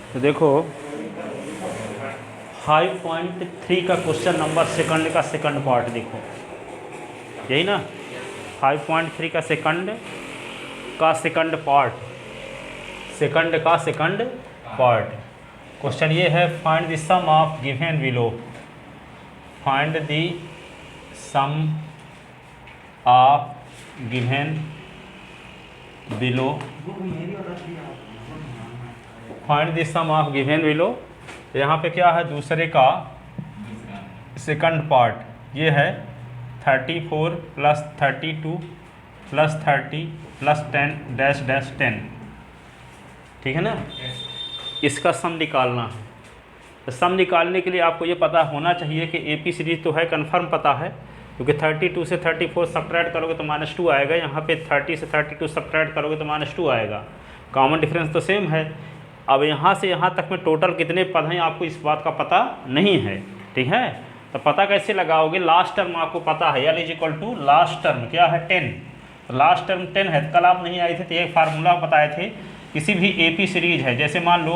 तो देखो 5.3 का क्वेश्चन नंबर सेकंड का सेकंड पार्ट देखो, यही ना 5.3 का सेकंड पार्ट, सेकंड का सेकंड पार्ट। क्वेश्चन ये है find the sum of given below, find the sum of given below, find the sum of given below. यहाँ पे क्या है, दूसरे का सेकंड पार्ट ये है 34 plus 32 plus 30 plus 10 dash dash 10, ठीक है ना। इसका सम निकालना है। तो सम निकालने के लिए आपको ये पता होना चाहिए कि एपी सीरीज तो है, कंफर्म पता है, क्योंकि 32 से 34 सब्ट्रैक्ट करोगे तो -2 आएगा, यहाँ पे 30 से 32 सब्ट्रैक्ट करोगे तो -2 आएगा, कॉमन डिफरेंस तो सेम है। अब यहाँ से यहाँ तक में टोटल कितने पद हैं आपको इस बात का पता नहीं है, ठीक है। तो पता कैसे लगाओगे, लास्ट टर्म आपको पता है, L = लास्ट टर्म क्या है 10, तो लास्ट टर्म 10 है। कल आप नहीं आए थे तो एक फार्मूला बताए थे, किसी भी एपी सीरीज है, जैसे मान लो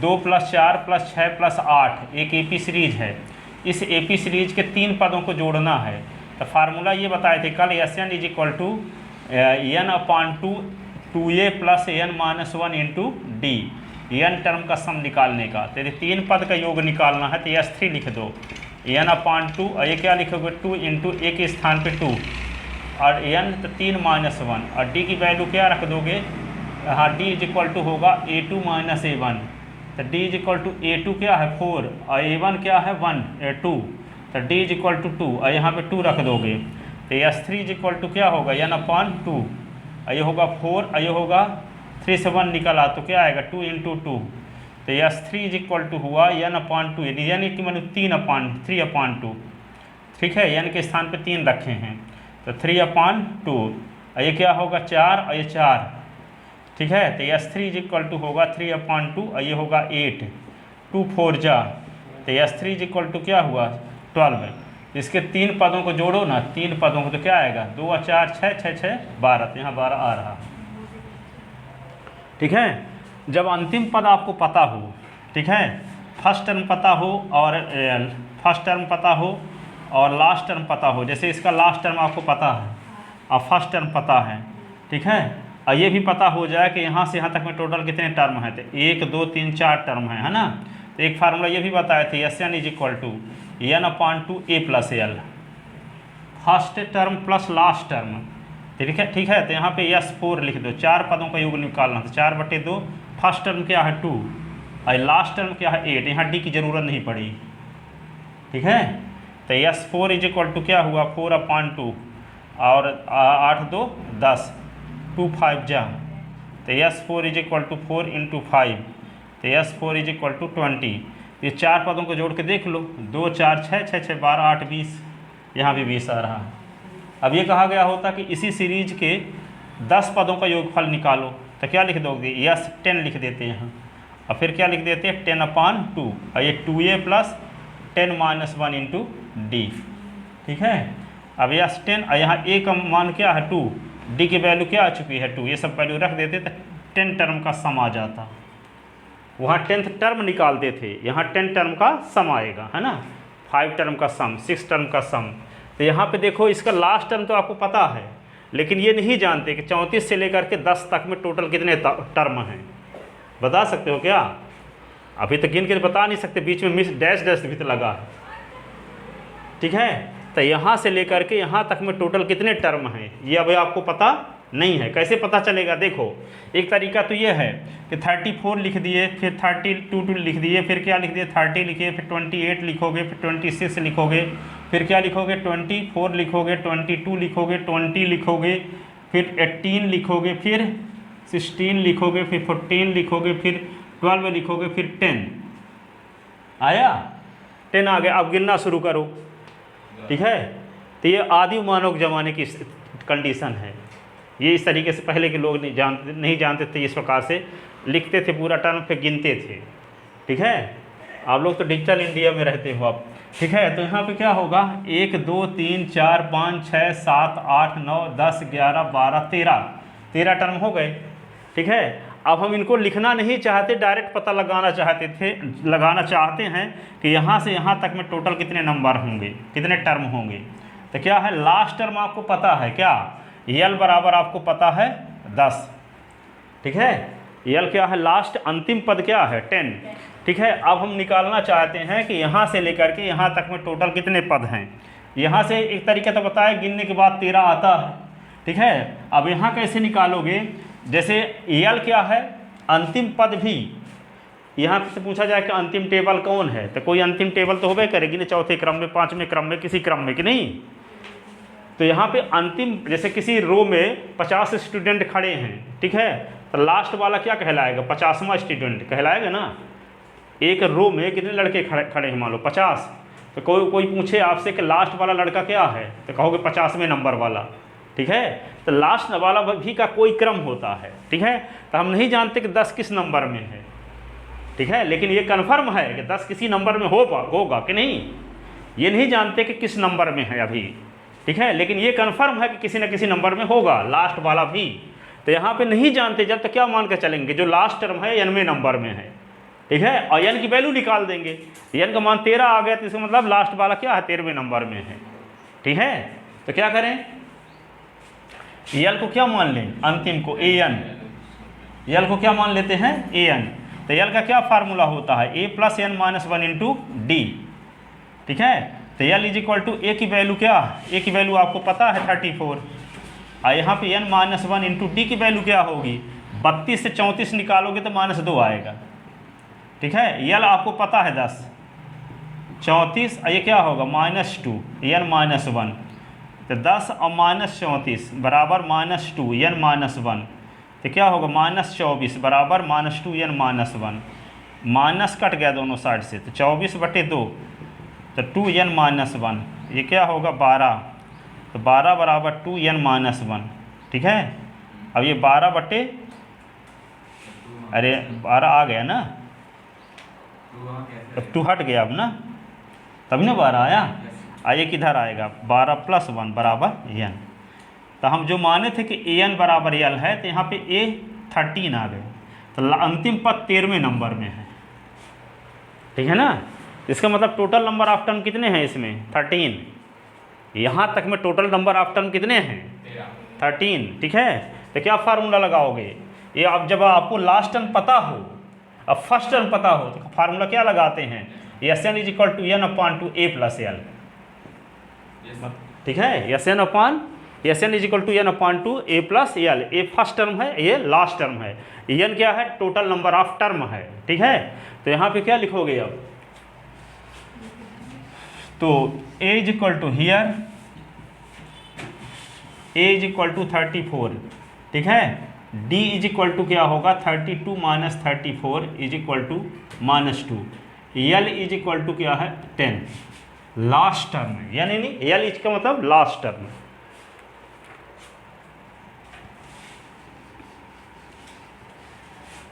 2 + 4 + 6 + 8 एक एपी सीरीज है, इस एपी सीरीज के 3 पदों को जोड़ना है। तो फार्मूला ये बताए थे कल, Sn = n/2 2a + n - 1 × d, n term का सम निकालने का। तो यदि 3 पद का योग निकालना है तो S3 लिख दो, n/2, और ये क्या लिखोगे 2 × a के स्थान पे 2, और n तो 3 - 1, और d की वैल्यू क्या रख दोगे, हाँ d = होगा a2 - a1, तो d = a2 क्या है 4 और a1 क्या है 2, तो d = 2, और यहाँ पे 2 रख दोगे। तो S3 = क्या होगा n/2, और ये होगा 4, और ये होगा 3 से 1 निकला तो क्या आएगा 2 × 2, तो S3 = हुआ n/2, यानी कि मतलब 3/2, ठीक है, n के स्थान पे 3 रखे हैं तो 3/2, और ये क्या होगा 4, और ये 4, ठीक है। तो S3 = होगा 3/2, और ये होगा 8, 2 4 जा, तो S3 = क्या हुआ 12। इसके 3 पदों को जोड़ो ना, 3 पदों को, तो क्या आएगा 2 और 4 6 6 6 12, तो यहाँ 12 आ रहा, ठीक है। जब अंतिम पद आपको पता हो, ठीक है, फर्स्ट टर्म पता हो और लास्ट टर्म पता हो, जैसे इसका लास्ट टर्म आपको पता है और फर्स्ट टर्म पता है, ठीक है, और ये भी पता हो जाए कि यहाँ से यहाँ तक में टोटल कितने टर्म हैं, तो 1 2 3 4 टर्म है ना। तो एक फार्मूला ये भी बताए थे, Sn = n/2 a + l, first term plus last term, ठीक है। तो यहाँ पे S4 लिख दो, 4 पदों का योग निकालना, तो 4/2, फर्स्ट टर्म क्या है 2 और लास्ट टर्म क्या है 8, यहाँ d की ज़रूरत नहीं पड़ी, ठीक है। तो S4 = क्या हुआ 4/2, और 8 2 10, 2 5 जा, तो S4 = 4 × 5, तो S4 = 20। ये 4 पदों को जोड़ के देख लो, 2 4 6 6 6 12 8 20, यहाँ भी 20 आ रहा है। अब ये कहा गया होता कि इसी सीरीज के 10 पदों का योगफल निकालो, तो क्या लिख दोगे, S10 लिख देते हैं यहाँ, और फिर क्या लिख देते हैं 10/2, और ये 2a + 10 - 1 × d, ठीक है। अब S10, और यहाँ a का मान क्या है 2, d की वैल्यू क्या आ चुकी है 2, ये सब वैल्यू रख देते तो 10 टर्म का सम आ जाता। वहाँ 10th टर्म निकालते थे, यहाँ 10 टर्म का सम आएगा, है ना, 5 टर्म का सम, 6 टर्म का सम। तो यहाँ पे देखो इसका लास्ट टर्म तो आपको पता है, लेकिन ये नहीं जानते कि 34 से लेकर के 10 तक में टोटल कितने टर्म हैं, बता सकते हो क्या? अभी तक गिन के बता नहीं सकते, बीच में मिस डैश डैश भी तो लगा है, ठीक है। तो यहाँ से लेकर के यहाँ तक में टोटल कितने टर्म हैं ये अभी आपको पता नहीं है। कैसे पता चलेगा, देखो एक तरीका तो ये है कि 34 लिख दिए, फिर 32 लिख दिए, फिर क्या लिख दिए 30 लिखिए, फिर 28 लिखोगे, फिर 26 लिखोगे, फिर क्या लिखोगे 24 लिखोगे, 22 लिखोगे, 20 लिखोगे, फिर 18 लिखोगे, फिर 16 लिखोगे, फिर 14 लिखोगे, फिर 12 लिखोगे, फिर 10 आया, 10 आ गया। अब गिनना शुरू करो, ठीक है। तो ये आदि मानव ज़माने की कंडीशन है, ये इस तरीके से पहले के लोग नहीं जानते थे, इस प्रकार से लिखते थे पूरा टर्म पे गिनते थे, ठीक है। आप लोग तो डिजिटल इंडिया में रहते हो आप, ठीक है। तो यहाँ पे क्या होगा 1 2 3 4 5 6 7 8 9 10 11 12 13 टर्म हो गए, ठीक है। अब हम इनको लिखना नहीं चाहते, डायरेक्ट पता लगाना चाहते हैं कि यहाँ से यहाँ तक में टोटल कितने नंबर होंगे, कितने टर्म होंगे। तो क्या है, लास्ट टर्म आपको पता है क्या, यल बराबर आपको पता है 10, ठीक है। यल क्या है, लास्ट अंतिम पद क्या है 10, ठीक है। अब हम निकालना चाहते हैं कि यहाँ से लेकर के यहाँ तक में टोटल कितने पद हैं। यहाँ से एक तरीका तो बताया, गिनने के बाद 13 आता है, ठीक है। अब यहाँ कैसे निकालोगे, जैसे यल क्या है, अंतिम पद भी यहाँ से पूछा जाए कि अंतिम टेबल कौन है, तो कोई अंतिम टेबल तो होबे करेगी ना, चौथे क्रम में, पाँचवें क्रम में, किसी क्रम में कि नहीं। तो यहाँ पे अंतिम, जैसे किसी रो में 50 स्टूडेंट खड़े हैं, ठीक है, तो लास्ट वाला क्या कहलाएगा, 50वां स्टूडेंट कहलाएगा ना। एक रो में कितने लड़के खड़े हैं, मान लो 50, तो कोई पूछे आपसे कि लास्ट वाला लड़का क्या है, तो कहोगे 50वें नंबर वाला, ठीक है। तो लास्ट वाला भी का कोई क्रम होता है, ठीक है। तो हम नहीं जानते कि 10 किस नंबर में है, ठीक है, लेकिन ये कन्फर्म है कि 10 किसी नंबर में होगा कि नहीं, ये नहीं जानते कि किस नंबर में है अभी, ठीक है, लेकिन ये कन्फर्म है कि किसी न किसी नंबर में होगा लास्ट वाला भी। तो यहाँ पे नहीं जानते, जब तक क्या मान कर चलेंगे, जो लास्ट टर्म है 90वें नंबर में है, ठीक है, और n की वैल्यू निकाल देंगे। n का मान 13 आ गया, तो इसका मतलब लास्ट वाला क्या है, 13वें नंबर में है, ठीक है। तो क्या करें, यल को क्या मान लें, अंतिम को an, यल को क्या मान लेते हैं an। तो यल का क्या फार्मूला होता है, a + n - 1 × d, ठीक है। तो यल = a की वैल्यू क्या, a की वैल्यू आपको पता है 34, और यहाँ पे n - 1 × d की वैल्यू क्या होगी, 32 से 34 निकालोगे तो -2 आएगा, ठीक है। यल आपको पता है 10, 34, ये क्या होगा -2, n - 1, तो 10 और -34 बराबर -2, n - 1, तो क्या होगा -24 बराबर -2 n - 1, माइनस कट गया दोनों साइड से, तो 24/2, तो 2 n - 1, ये क्या होगा 12, तो 12 बराबर 2 n - 1, ठीक है। अब ये 12 आ गया ना, अब 2 हट गया अब ना, तब ना 12 आया, आइए किधर आएगा, 12 + 1 बराबर n। तो हम जो माने थे कि an बराबर l है, तो यहाँ पे a 13 आ गए, तो अंतिम पद 13वें नंबर में है, ठीक है ना। इसका मतलब टोटल नंबर ऑफ टर्म कितने हैं इसमें, 13, यहाँ तक में टोटल नंबर ऑफ टर्म कितने हैं 13, ठीक है। तो क्या फार्मूला लगाओगे, ये आप जब आपको लास्ट टर्म पता हो, अब फर्स्ट टर्म पता हो, तो फार्मूला क्या लगाते हैं, Sn = n/2 a + l, ठीक है। Sn = n/2 a + l, A first term है, ये लास्ट टर्म है, n क्या है, टोटल नंबर ऑफ टर्म है, ठीक है। तो यहाँ पे क्या लिखोगे अब, तो a = हियर a = 34, ठीक है। d = क्या होगा 32 - 34 = -2, l = क्या है 10, लास्ट टर्म है, यानी नहीं l का मतलब लास्ट टर्म।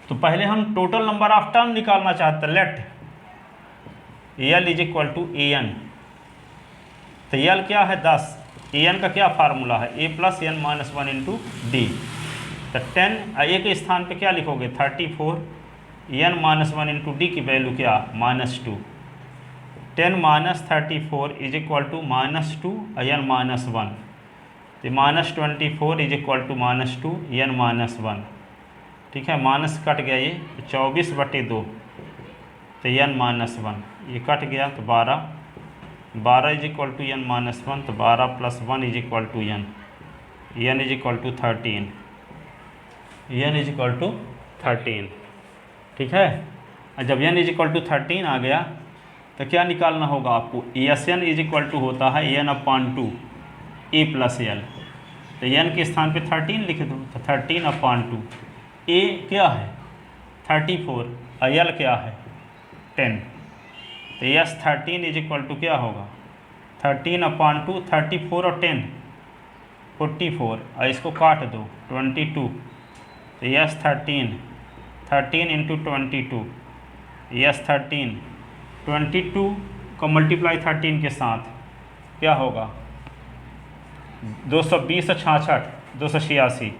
तो पहले हम टोटल नंबर ऑफ टर्म निकालना चाहते हैं, लेट l = an, तो l क्या है 10, an का क्या फार्मूला है, a + n - 1 × d, तो 10, a के स्थान पे क्या लिखोगे 34, n - 1 × d की वैल्यू क्या -2, 10 - 34 = -2 n - 1, तो -24 = -2 n - 1, ठीक है, माइनस कट गया, ये 24/2, तो n - 1, ये कट गया, तो 12 = n - 1, तो 12 + 1 = n, n = 13, n = 13, ठीक है। जब n = 13 आ गया, तो क्या निकालना होगा आपको, Sn = होता है n/2 a + l, तो n के स्थान पे 13 लिख दो, तो 13/2, a क्या है 34 और l क्या है 10, तो यस 13 = क्या होगा 13/2, 34 और 10 44, और इसको काट दो 22, तो यस 13 × 22, यस 13, 22 को मल्टीप्लाई 13 के साथ क्या होगा 220 66, 286,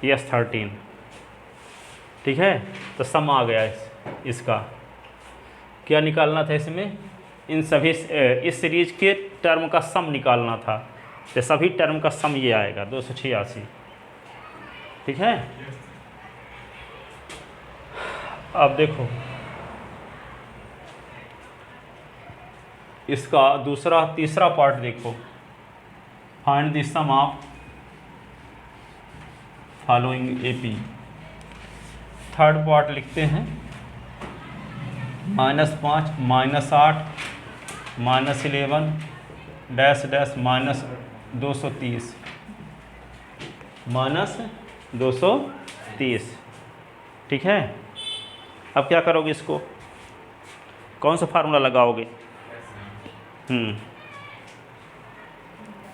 यस 13, ठीक है। तो सम आ गया इसका। क्या निकालना था इसमें? इन सभी इस सीरीज के टर्म का सम निकालना था, तो सभी टर्म का सम ये आएगा 286, ठीक है। अब देखो इसका तीसरा पार्ट देखो, find the sum of following AP. Third part लिखते हैं -5 -8 -11 डैश डैश -230 -230, ठीक है। अब क्या करोगे, इसको कौन सा फार्मूला लगाओगे?